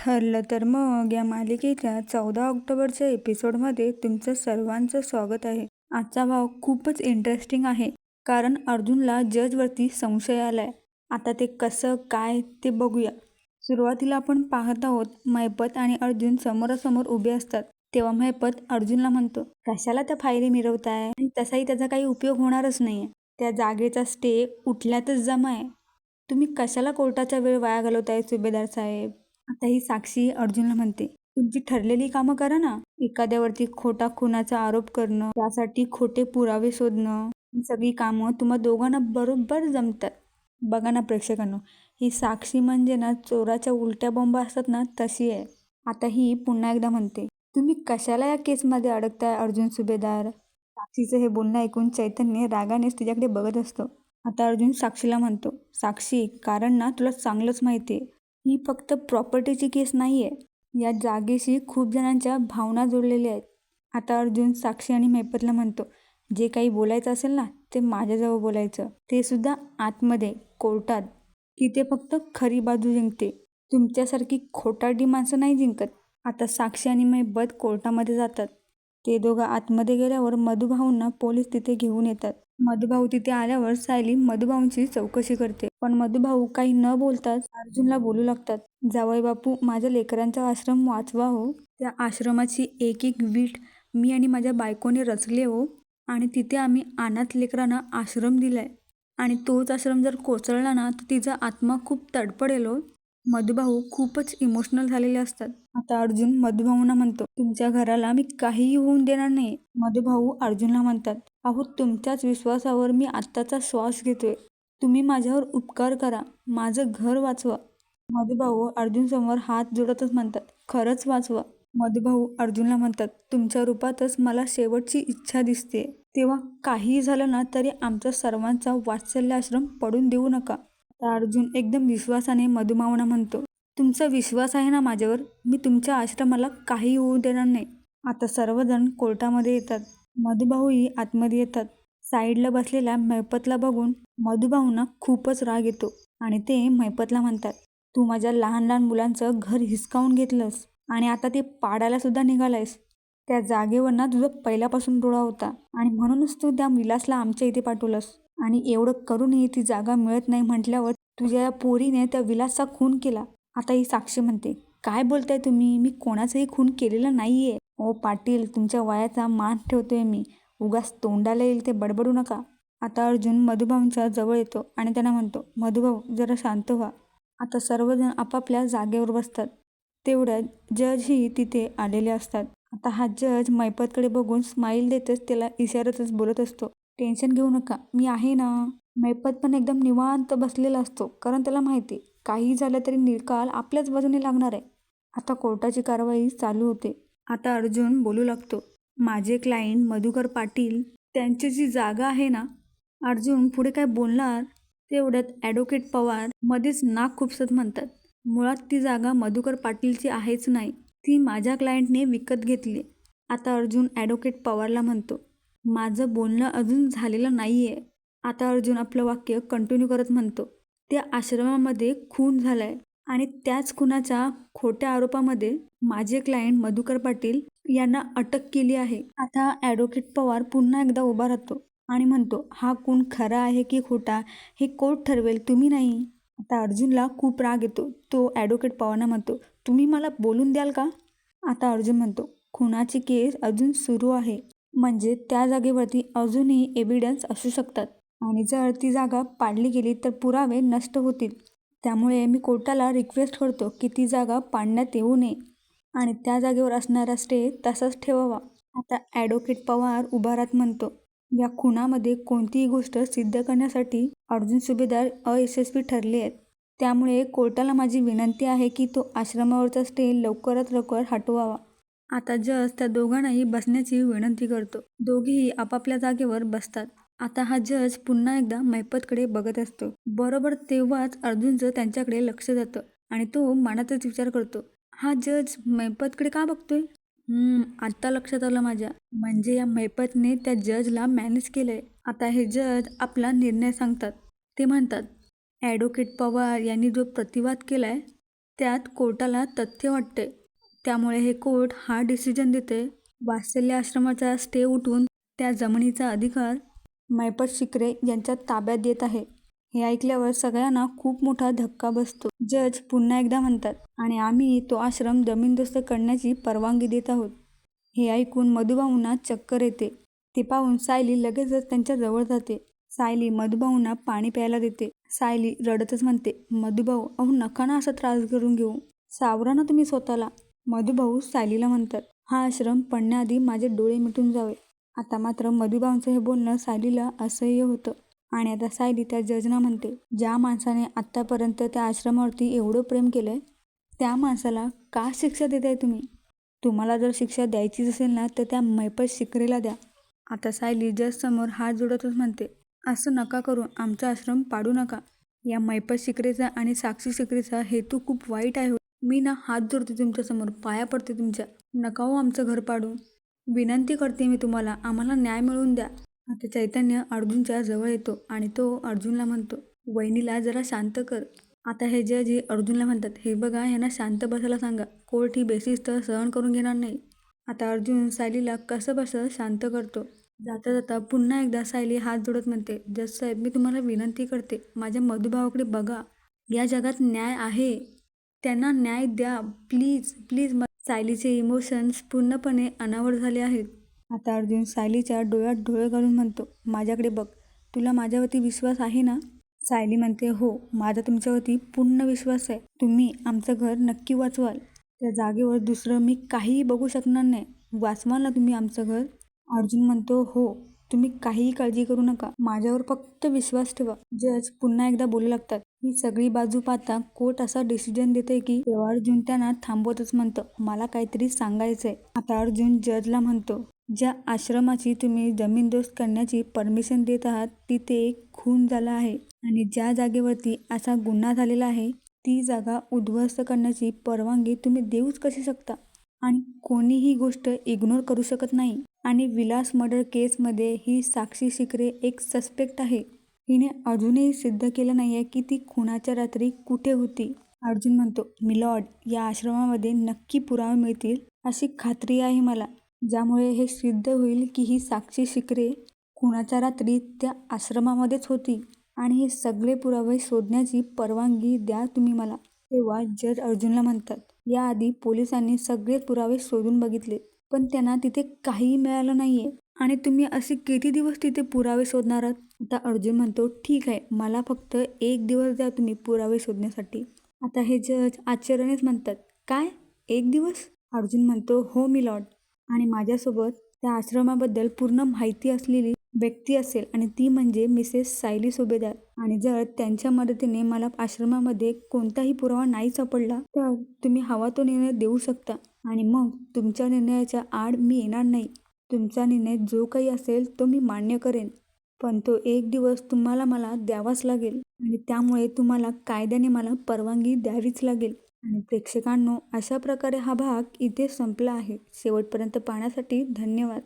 ठरलं तर मग या मालिकेच्या 14 ऑक्टोबरच्या एपिसोडमध्ये तुमचं सर्वांचं स्वागत आहे. आजचा भाग खूपच इंटरेस्टिंग आहे, कारण अर्जुनला जजवरती संशय आलाय. आता ते कसं काय ते बघूया. सुरुवातीला आपण पाहत आहोत महिपत आणि अर्जुन समोरासमोर उभे असतात. तेव्हा महिपत अर्जुनला म्हणतो, कशाला त्या फायली मिरवताय, आणि तसाही त्याचा काही उपयोग होणारच नाहीये. त्या जागेचा स्टे उठल्यातच जमा आहे. तुम्ही कशाला कोर्टाचा वेळ वाया घालवताय सुभेदार साहेब. आता ही साक्षी अर्जुनला म्हणते, तुमची ठरलेली कामं करा ना. एखाद्यावरती खोटा खुनाचा आरोप करणं, त्यासाठी खोटे पुरावे शोधणं, ही सगळी कामं तुम्हा दोघांना बरोबर जमतात. बघा ना प्रेक्षकांनो, ही साक्षी म्हणजे ना चोराच्या उलट्या बॉम्बा असतात ना तशी आहे. आता ही पुन्हा एकदा म्हणते, तुम्ही कशाला या केसमध्ये अडकताय अर्जुन सुभेदार. साक्षीचं हे बोलणं ऐकून चैतन्य रागानेच तिच्याकडे बघत असतो. आता अर्जुन साक्षीला म्हणतो, साक्षी, कारण ना तुला चांगलंच माहिती आहे, ही फक्त प्रॉपर्टीची केस नाही आहे. या जागेशी खूप जणांच्या भावना जोडलेल्या आहेत. आता अर्जुन साक्षी आणि महिपतला म्हणतो, जे काही बोलायचं असेल ना ते माझ्याजवळ बोलायचं, ते सुद्धा आतमध्ये कोर्टात. तिथे फक्त खरी बाजू जिंकते, तुमच्यासारखी खोटारडी माणसं नाही जिंकत. आता साक्षी आणि महिपत कोर्टामध्ये जातात. ते दोघं आतमध्ये गेल्यावर मधुभाऊंना पोलीस तिथे घेऊन येतात. मधुभाऊ तिथे आल्यावर सायली मधुभाऊंची चौकशी करते, पण मधुभाऊ काही न बोलताच अर्जुनला बोलू लागतात, जावई बापू, माझ्या लेकरांचा आश्रम वाचवा हो. त्या आश्रमाची एक एक वीट मी आणि माझ्या बायकोने रचले हो, आणि तिथे आम्ही अनाथ लेकरांना आश्रम दिलाय, आणि तोच आश्रम जर कोसळला ना तर तिचा आत्मा खूप तडफडेल हो. मधुभाऊ खूपच इमोशनल झालेले असतात. आता अर्जुन मधुभाऊंना म्हणतो, तुमच्या घराला मी काहीही होऊन देणार नाही. मधुभाऊ अर्जुनला म्हणतात, अहो, तुमच्याच विश्वासावर मी आत्ताचा श्वास घेतोय. तुम्ही माझ्यावर उपकार करा, माझं घर वाचवा. मधुभाऊ अर्जुनसमोर हात जोडतच म्हणतात, खरंच वाचवा. मधुभाऊ अर्जुनला म्हणतात, तुमच्या रूपातच मला शेवटची इच्छा दिसते. तेव्हा काहीही झालं ना तरी आमचा सर्वांचा वात्सल्य आश्रम पडून देऊ नका. आता अर्जुन एकदम विश्वासाने मधुभाऊंना म्हणतो, तुमचा विश्वास आहे ना माझ्यावर, मी तुमच्या आश्रमाला काही होऊ देणार नाही. आता सर्वजण कोर्टामध्ये येतात. मधुभाऊही आतमध्ये येतात. साईडला बसलेल्या महिपतला बघून मधुभाऊंना खूपच राग येतो, आणि ते महिपतला म्हणतात, तू माझ्या लहान लहान मुलांचं घर हिसकावून घेतलंस, आणि आता ते पाडायला सुद्धा निघालायस. त्या जागेवर ना तुझा पहिल्यापासून डोळा होता, आणि म्हणूनच तू त्या विलासला आमच्या इथे पाठवलंस, आणि एवढं करूनही ती जागा मिळत नाही म्हटल्यावर तुझ्या या पोरीने त्या विलासचा खून केला. आता ही साक्षी म्हणते, काय बोलताय तुम्ही, मी कोणाचाही खून केलेला नाहीये. ओ पाटील, तुमच्या वयाचा मान ठेवतोय मी, उगाच तोंडाला येईल ते बडबडू नका. आता अर्जुन मधुभाऊंच्या जवळ येतो आणि त्यांना म्हणतो, मधुभाऊ, जरा शांत व्हा. आता सर्वजण आपापल्या जागेवर बसतात. तेवढ्यात जजही तिथे आलेले असतात. आता हा जज महिपतकडे बघून स्माईल देतच त्याला इशाऱ्यातच बोलत असतो, टेन्शन घेऊ नका, मी आहे ना. महिपत पण एकदम निवांत बसलेला असतो, कारण त्याला माहिती, काही झालं तरी निकाल आपल्याच बाजूने लागणार आहे. आता कोर्टाची कारवाई चालू होते. आता अर्जुन बोलू लागतो, माझे क्लायंट मधुकर पाटील, त्यांची जी जागा आहे ना. अर्जुन पुढे काय बोलणार तेवढ्यात ॲडव्होकेट पवार मध्येच नाक खुपसत म्हणतात, मुळात ती जागा मधुकर पाटीलची आहेच नाही, ती माझ्या क्लायंटने विकत घेतली. आता अर्जुन ॲडव्होकेट पवारला म्हणतो, माझं बोलणं अजून झालेलं नाहीये. आता अर्जुन आपलं वाक्य कंटिन्यू करत म्हणतो, त्या आश्रमामध्ये खून झालाय, आणि त्याच खुनाच्या खोट्या आरोपामध्ये माझे क्लायंट मधुकर पाटील यांना अटक केली आहे. आता ॲडव्होकेट पवार पुन्हा एकदा उभा राहतो आणि म्हणतो, हा खून खरा आहे की खोटा हे कोर्ट ठरवेल, तुम्ही नाही. आता अर्जुनला खूप राग येतो. तो ॲडव्होकेट पवारना म्हणतो, तुम्ही मला बोलून द्याल का. आता अर्जुन म्हणतो, खुनाची केस अजून सुरू आहे, म्हणजे त्या जागेवरती अजूनही एव्हिडन्स असू शकतात, आणि जर ती जागा पाडली गेली तर पुरावे नष्ट होतील. त्यामुळे मी कोर्टाला रिक्वेस्ट करतो की ती जागा पाडण्यात येऊ नये, आणि त्या जागेवर असणारा स्टे तसाच ठेवावा. आता ॲडव्होकेट पवार उभा राहत म्हणतो, या खुनामध्ये कोणतीही गोष्ट सिद्ध करण्यासाठी अर्जुन सुभेदार अयशस्वी ठरले आहेत. त्यामुळे कोर्टाला माझी विनंती आहे की तो आश्रमावरचा स्टे लवकरात लवकर हटवावा. आता जज त्या दोघांनाही बसण्याची विनंती करतो. दोघेही आपापल्या जागेवर बसतात. आता हा जज पुन्हा एकदा महिपतकडे बघत असतो. बरोबर तेव्हाच अर्जुनचं त्यांच्याकडे लक्ष जातं, आणि तो मनातच विचार करतो, हा जज महिपतकडे का बघतोय. आत्ता लक्षात आलं माझ्या, म्हणजे या महिपतने त्या जजला मॅनेज केलंय. आता हे जज आपला निर्णय सांगतात. ते म्हणतात, ॲडव्होकेट पवार यांनी जो प्रतिवाद केलाय त्यात कोर्टाला तथ्य वाटते. त्यामुळे हे कोर्ट हा डिसिजन देते. वात्सल्य आश्रमाचा स्टे उठवून त्या जमिनीचा अधिकार मैपत शिकरे यांच्या ताब्यात देत आहे. हे ऐकल्यावर सगळ्यांना खूप मोठा धक्का बसतो. जज पुन्हा एकदा म्हणतात, आणि आम्ही तो आश्रम जमीनदोस्त करण्याची परवानगी देत आहोत. हे ऐकून मधुभाऊंना चक्कर येते. ते पाहून सायली लगेचच त्यांच्या जवळ जाते. सायली मधुभाऊंना पाणी प्यायला देते. सायली रडतच म्हणते, मधुभाऊ, अहो नका ना असा त्रास करून घेऊ, सावरा ना तुम्ही स्वतःला. मधुभाऊ सायलीला म्हणतात, हा आश्रम पडण्याआधी माझे डोळे मिटून जावे. आता मात्र मधुभाऊंचं हे बोलणं सायलीला असह्य होतं. आणि आता सायली त्या जजना म्हणते, ज्या माणसाने आत्तापर्यंत त्या आश्रमावरती एवढं प्रेम केलंय, त्या माणसाला का शिक्षा देताय तुम्ही? तुम्हाला जर शिक्षा द्यायचीच असेल ना तर त्या मैपत शिकरेला द्या. आता सायली जजसमोर हात जोडतच म्हणते, असं नका करू, आमचा आश्रम पाडू नका. या मैपत शिकरेचा आणि साक्षी शिकरेचा हेतू खूप वाईट आहे. मी ना हात जोडते तुमच्यासमोर, पाया पडते तुमच्या, नका हो आमचं घर पाडू. विनंती करते मी तुम्हाला, आम्हाला न्याय मिळवून द्या. आता चैतन्य अर्जुनच्या जवळ येतो आणि तो अर्जुनला म्हणतो, वहिनीला जरा शांत कर. आता हे जज अर्जुनला म्हणतात, हे बघा, ह्यांना शांत बसायला सांगा, कोर्ट ही बेशिस्त सहन करून घेणार नाही. आता अर्जुन सायलीला कसं बसं शांत करतो. जाता जाता पुन्हा एकदा सायली हात जोडत म्हणते, जज साहेब, मी तुम्हाला विनंती करते, माझ्या मधुभावाकडे बघा. या जगात न्याय आहे, त्यांना न्याय द्या, प्लीज प्लीज. सायलीचे इमोशन्स पूर्णपणे अनावर झाले आहेत. आता अर्जुन सायलीच्या डोळ्यात डोळे घालून म्हणतो, माझ्याकडे बघ, तुला माझ्यावरती विश्वास आहे ना? सायली म्हणते, हो, माझा तुमच्यावरती पूर्ण विश्वास आहे. तुम्ही आमचं घर नक्की वाचवाल. त्या जागेवर दुसरं मी काहीही बघू शकणार नाही. वाचवाल ना तुम्ही आमचं घर? अर्जुन म्हणतो, हो, तुम्ही काहीही काळजी करू नका, माझ्यावर फक्त विश्वास ठेवा. जज पुन्हा एकदा बोलू लागतात. ही सगळी बाजू पाहता कोर्ट असा डिसिजन देते की तेव्हा अर्जुन त्यांना थांबवतच म्हणतं, मला काहीतरी सांगायचंय. आता अर्जुन जजला म्हणतो, ज्या आश्रमाची तुम्ही जमीनदोस्त करण्याची परमिशन देत आहात तिथे एक खून झाला आहे आणि ज्या जागेवरती असा गुन्हा झालेला आहे ती जागा उद्ध्वस्त करण्याची परवानगी तुम्ही देऊच कशी शकता? आणि कोणी ही गोष्ट इग्नोर करू शकत नाही. आणि विलास मर्डर केसमध्ये ही साक्षी शिकरे एक सस्पेक्ट आहे. हिने अजूनही सिद्ध केलं नाहीये की ती खुनाच्या रात्री कुठे होती. अर्जुन म्हणतो, मिलॉर्ड, या आश्रमामध्ये नक्की पुरावे मिळतील अशी खात्री आहे मला, ज्यामुळे हे सिद्ध होईल की ही साक्षी शिकरे खुनाच्या रात्री त्या आश्रमामध्येच होती. आणि हे सगळे पुरावे शोधण्याची परवानगी द्या तुम्ही मला. तेव्हा जज अर्जुनला म्हणतात, याआधी पोलिसांनी सगळे पुरावे शोधून बघितले पण त्यांना तिथे काहीही मिळालं नाहीये आणि तुम्ही असे किती दिवस तिथे पुरावे शोधणार आहात? आता अर्जुन म्हणतो, ठीक आहे, मला फक्त 1 दिवस द्या तुम्ही पुरावे शोधण्यासाठी. आता हे जज आश्चर्यानेच म्हणतात, काय 1 दिवस? अर्जुन म्हणतो, हो मिलॉर्ड, आणि माझ्यासोबत त्या आश्रमाबद्दल पूर्ण माहिती असलेली व्यक्ती असेल आणि ती म्हणजे मिसेस सायली सुभेदार. आणि जर त्यांच्या मदतीने मला आश्रमामध्ये कोणताही पुरावा नाही सापडला तर तुम्ही हवा तो निर्णय देऊ शकता आणि मग तुमच्या निर्णयाच्या आड मी येणार नाही. तुमचा निर्णय जो काही असेल तो मी मान्य करेन, पण तो 1 दिवस तुम्हाला मला द्यावाच लागेल आणि त्यामुळे तुम्हाला कायद्याने मला परवानगी द्यावीच लागेल. आणि प्रेक्षकांनो, अशा प्रकारे हा भाग इथे संपला आहे. शेवटपर्यंत पाहण्यासाठी धन्यवाद.